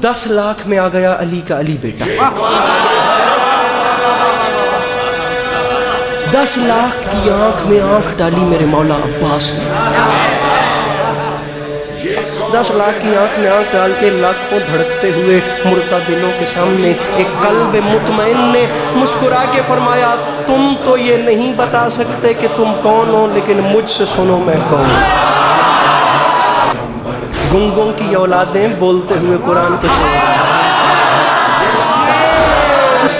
10 लाख में आ गया अली का अली बेटा। 10 लाख की आंख में आंख डाली मेरे मौला अब्बास ने। 10 लाख की आंख में आंख डाल के लाखों धड़कते हुए मुर्दा दिलों के सामने एक कल्ब मुतमईन ने मुस्कुरा के फरमाया, तुम तो ये नहीं बता सकते कि तुम कौन हो, लेकिन मुझसे सुनो मैं कौन। गुंगों की औलादें बोलते हुए कुरान को सुनो।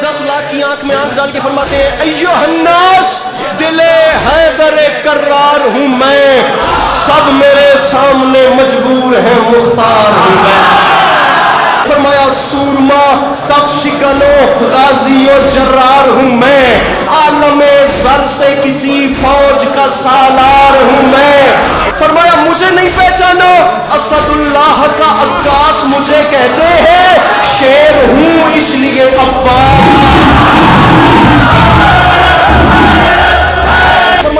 10 लाख की आंख में आंख डाल के फरमाते हैं, अय्युहन्नास दिले हैदर कर्रार हूँ मैं, सब मेरे सामने मजबूर हैं, मुख्तार हूँ मैं। फरमाया सूरमा सब शिकनो गाजी और जर्रार हूँ मैं, आलमे ज़र से किसी फौज का सालार हूँ मैं। फरमाया मुझे नहीं पहचानो, असदुल्लाह का अक्कास मुझे कहते हैं, शेर हूँ इसलिए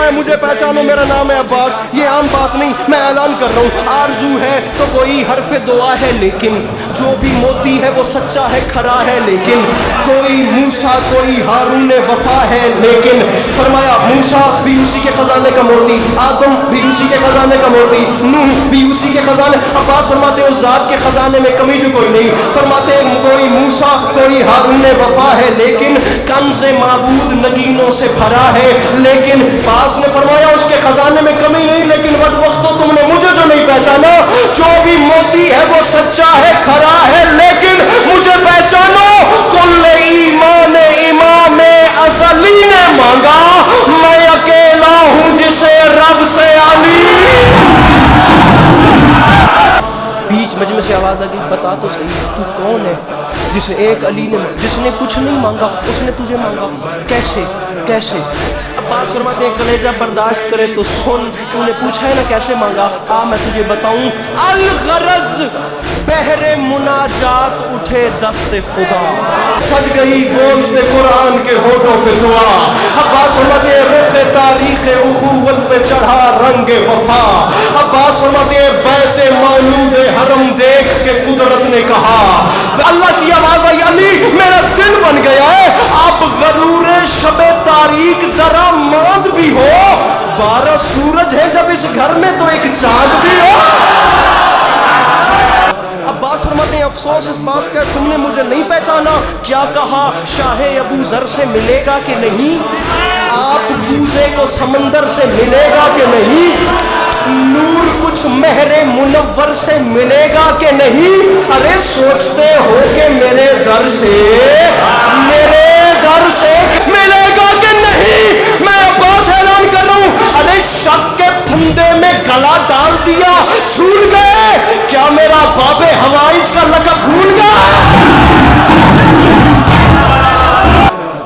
मुझे पहचानो, मेरा नाम है अब्बास। ये आम बात नहीं, मैं ऐलान कर रहा हूँ। आरजू है तो कोई हरफ दुआ है, लेकिन जो भी मोती है वो सच्चा है, खरा है, लेकिन कोई मूसा कोई हारून वफा है, लेकिन फरमाया मूसा भी उसी के खजाने का मोती, आदम भी उसी के खजाने का मोती, नूह भी उसी के खजाने। अब्बास फरमाते उस जात के खजाने में कमी जो कोई नहीं। फरमाते कोई मूसा कोई हारून वफा है, लेकिन कंज़े माबूद नगीनों से भरा है, लेकिन पास ने फरमाया उसके खजाने में कमी नहीं, लेकिन वक्त तुमने मुझे जो नहीं पहचाना, जो भी मोती है वो सच्चा है, खरा है, लेकिन मुझे पहचानो, कुल ईमान इमाम अज़ली ने मांगा, मैं अकेला हूं जिसे रब से अली। बीच मजमे से आवाज आ गई, बता तो सही तू कौन है जिसे एक अली ने, जिसने कुछ नहीं मांगा उसने तुझे मांगा, कैसे कैसे? अब्बास फरमाते हैं कलेजा बर्दाश्त करे तो सुन, तूने पूछा है ना कैसे मांगा, आ मैं तुझे बताऊं। अल गरज बहरे मुनाजात उठे दस्ते खुदा, सज गई बोलते कुरान के होठों पे दुआ। अब्बास फरमाते हैं रुखे तारीख उखुवत पे चढ़ा रंग वफा। अब्बास फरमाते हैं बैते मौलूद हरम देख के कुदरत ने कहा, अल्लाह की आवाज आई, अली मेरा दिल बन गया है, अब गरूर शबे तारीख जरा मांद भी हो, 12 सूरज है जब इस घर में तो एक चांद भी हो। अब्बास फरमाते हैं अफसोस इस बात का तुमने मुझे नहीं पहचाना। क्या कहा शाहे अबू जर से मिलेगा कि नहीं, आप कूजे को समंदर से मिलेगा कि नहीं, नूर कुछ महरे मुनव्वर से मिलेगा कि नहीं। अरे सोचते हो कि मेरे दर से मिलेगा कि नहीं। मैं अब्बास ऐलान कर रहा हूं, अरे शक के फंदे में गला डाल दिया, छूट गए क्या मेरा बाबे हवाइज का लक़ब भूल गया।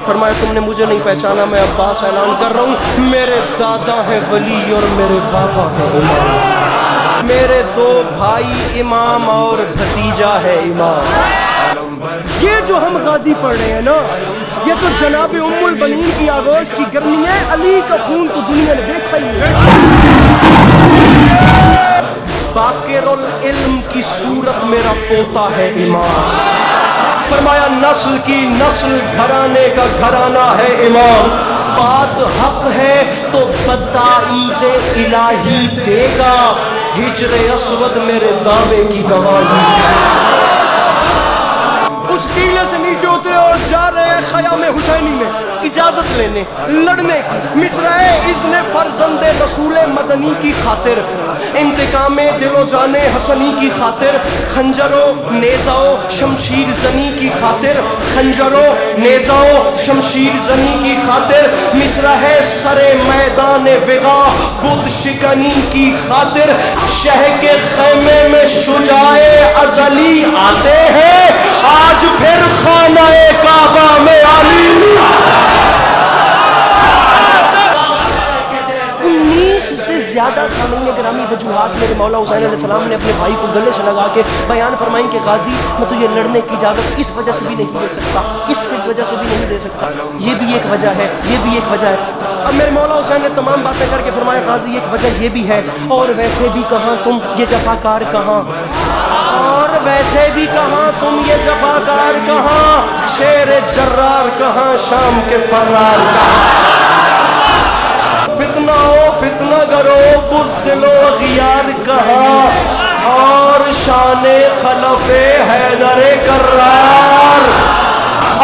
फरमाया तुमने मुझे नहीं पहचाना, मैं अब्बास ऐलान कर रहा हूँ, मेरे दादा हैं वली और मेरे बाबा हैं इमाम, मेरे 2 भाई इमाम और भतीजा है इमाम। ये जो हम गाजी पढ़ रहे हैं ना, ये तो जनाब उम्मुल बनीन की आगोश की गर्मी है, अली का खून तो दुनिया ने देखा ही नहीं। बाकिरुल इल्म की सूरत मेरा पोता है इमाम। फरमाया नस्ल की नस्ल घराने का घराना है इमाम। बात हक है तो बदाईद इलाही देगा, हिजरे अस्वद मेरे दावे की गवाही। उस टीले से नीचे उतरे और जा रहे हैं ख़याम हुसैनी में इजाजत लेने, लड़ने की, मिसराए इज़्ने फर्जंदे रसूले मदनी की खातिर, इंतकामे दिलो जाने हसनी की खातिर, खंजरो नेज़ाओ शमशीर जनी की खातिर, खंजरो नेज़ाओ शमशीर जनी की खातिर, मिसरा है सरे मैदान विगा बुत शिकनी की खातिर, शह के खैमे में शुजाए अज़ली आते हैं, आज फिर खाना-ए काबा में अली। 19 से ज्यादा सामने ग्रामी वजूहात मेरे मौला हुसैन अलैहिस्सलाम ने अपने भाई को गले से लगा के बयान फरमाई कि गाजी मैं तुझे लड़ने की इजाज़त इस वजह से भी नहीं दे सकता, इस वजह से भी नहीं दे सकता, ये भी एक वजह है, ये भी एक वजह है। अब मेरे मौला हुसैन ने तमाम बातें करके फरमाया गाजी एक वजह ये भी है, और वैसे भी कहाँ तुम ये जफाकार कहाँ, और ویسے بھی کہاں تم یہ جفاکار کہاں، شیر جرار کہاں، شام کے فرار کہاں. فتنہ ہو فتنہ کرو بزدل و غیار کہاں، اور شان خلف حیدر کرار.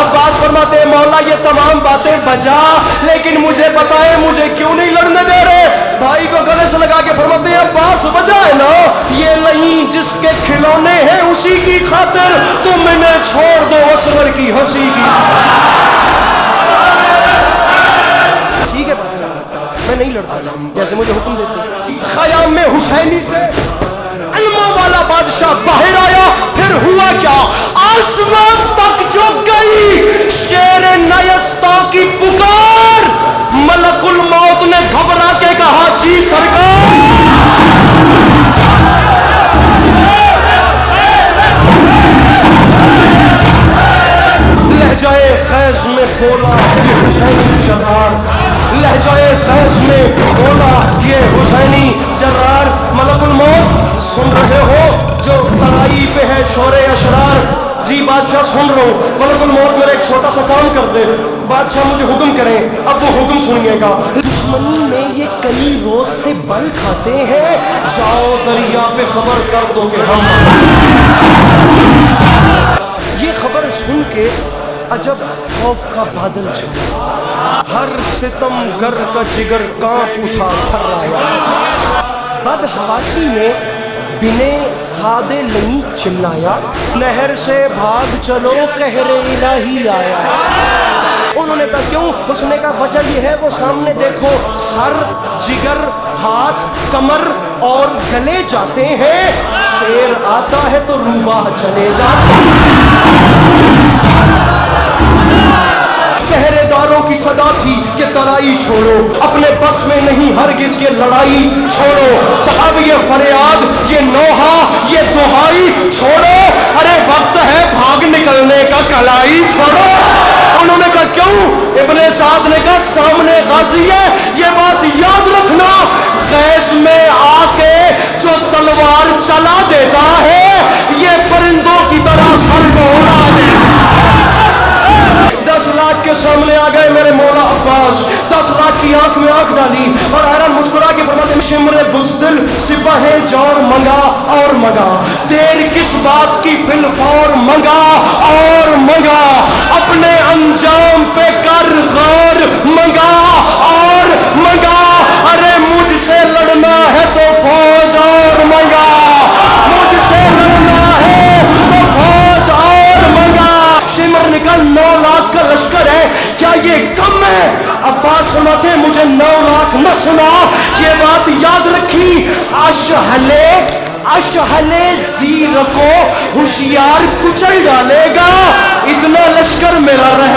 عباس فرماتے ہیں مولا یہ تمام باتیں بجا، لیکن مجھے بتائیں مجھے کیوں نہیں لڑنے دے رہے. بھائی کو گلے سے لگا کے فرماتے ہیں عباس وجہ ہے نا یہ نہیں، جس کے کھلونے ہیں اسی کی خاطر تم انہیں چھوڑ دو اصغر کی ہنسی کی. ٹھیک ہے میں نہیں لڑتا جیسے مجھے حکم دیتے. خیام میں حسینی سے علموں والا بادشاہ باہر آیا، پھر ہوا کیا، آسمان تک جو گئی شیر نیستا کی پکار، ملک الموت نے گھبرا کے کہا جی سرکار. لہجائے خیز میں بولا یہ حسینی جرار، لہجائے خیز میں بولا یہ حسینی جرار. ملک الموت سن رہے ہو جو ترائی پہ ہے شور اشرار. جی بادشاہ سن رہا ہوں. ملک الموت میرا ایک چھوٹا سا کام کر دے. بادشاہ مجھے حکم کریں. اب وہ حکم سنیے گا. دشمنی میں یہ کئی روز سے بل کھاتے ہیں، جاؤ دریا پہ خبر کر دو کہ ہم. یہ خبر سن کے عجب خوف کا بادل چھا، ہر ستم گر کا جگر کانپ اٹھا تھرایا. بدحواسی میں بنے سادے نہیں چلایا، نہر سے بھاگ چلو قہر الہی آیا. انہوں نے کہا کیوں؟ اس نے کہا وجہ یہ ہے وہ سامنے دیکھو، سر جگر ہاتھ کمر اور گلے جاتے ہیں، شیر آتا ہے تو روباہ چلے جاتے ہیں. پہرے داروں کی صدا تھی کہ ترائی چھوڑو، اپنے بس میں نہیں ہرگز یہ لڑائی چھوڑو. تو اب یہ فریاد یہ نوحہ یہ دہائی چھوڑو، ارے وقت ہے بھاگ نکلنے کا کلائی چھوڑو. انہوں نے کہا کیوں؟ ابن سعد نے کہا سامنے غازی ہے، یہ بات یاد رکھنا، خیز میں آ کے جو تلوار چلا دیتا ہے یہ پرندوں کی طرح سر کو اڑا دیتا. 10 لاکھ کے سامنے آ گئے میرے مولا عباس، 10 لاکھ کی آنکھ میں آنکھ ڈالی اور حیران مسکرا کے فرماتے ہیں شمر بزدل سپاہ جور منگا اور منگا، دیر کس بات کی فی الفور منگا اور منگا، اپنے انجام پہ کر غور منگا اور منگا. ارے مجھ سے لڑنا ہے تو فوج اور منگا، مجھ سے لڑنا ہے تو فوج اور منگا. شمر نکل 9 لاکھ کا لشکر ہے، کیا یہ کم ہے؟ عباس فرماتے ہیں مجھے 9 لاکھ نہ سنا، یہ بات یاد رکھی، اشہلے زیر کو ہوشیار کچل ڈالے گا، اتنا لشکر میرا رہ